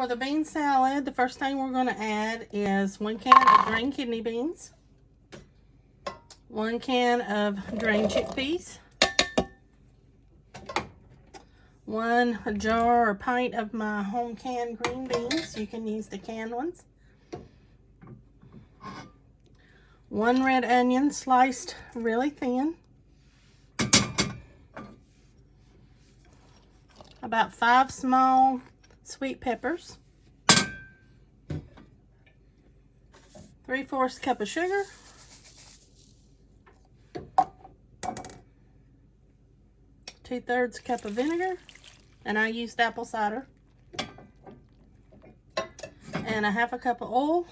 For the bean salad, the first thing we're going to add is 1 can of drained kidney beans, 1 can of drained chickpeas, 1 jar or pint of my home canned green beans. You can use the canned ones. 1 red onion sliced really thin. About 5 small sweet peppers. 3/4 cup of sugar. 2/3 cup of vinegar. And I used apple cider. And 1/2 cup of oil.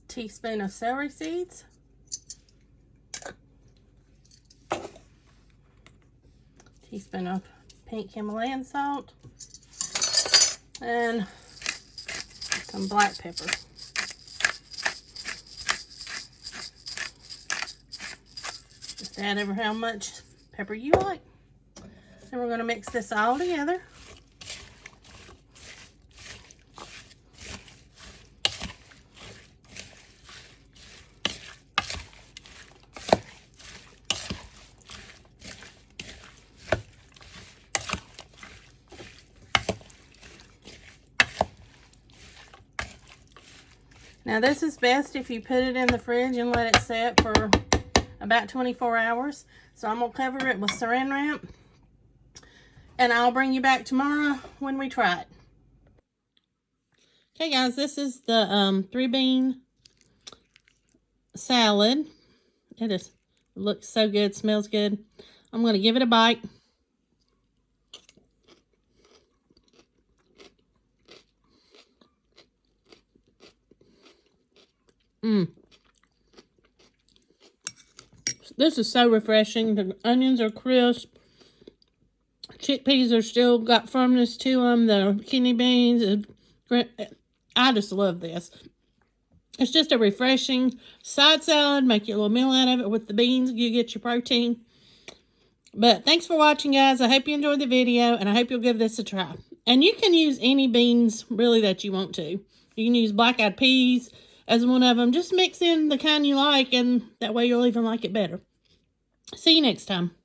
Teaspoon of celery seeds. Teaspoon of pink Himalayan salt. And some black pepper. Just add over how much pepper you like. And we're going to mix this all together. Now this is best if you put it in the fridge and let it set for about 24 hours. So I'm going to cover it with saran wrap. And I'll bring you back tomorrow when we try it. Okay guys, this is the 3-bean salad. It looks so good, smells good. I'm going to give it a bite. This is so refreshing. The onions are crisp. Chickpeas are still got firmness to them. The kidney beans. I just love this. It's just a refreshing side salad. Make your little meal out of it with the beans. You get your protein. But thanks for watching, guys. I hope you enjoyed the video, and I hope you'll give this a try. And you can use any beans, really, that you want to. You can use black-eyed peas as one of them. Just mix in the kind you like, and that way you'll even like it better. See you next time.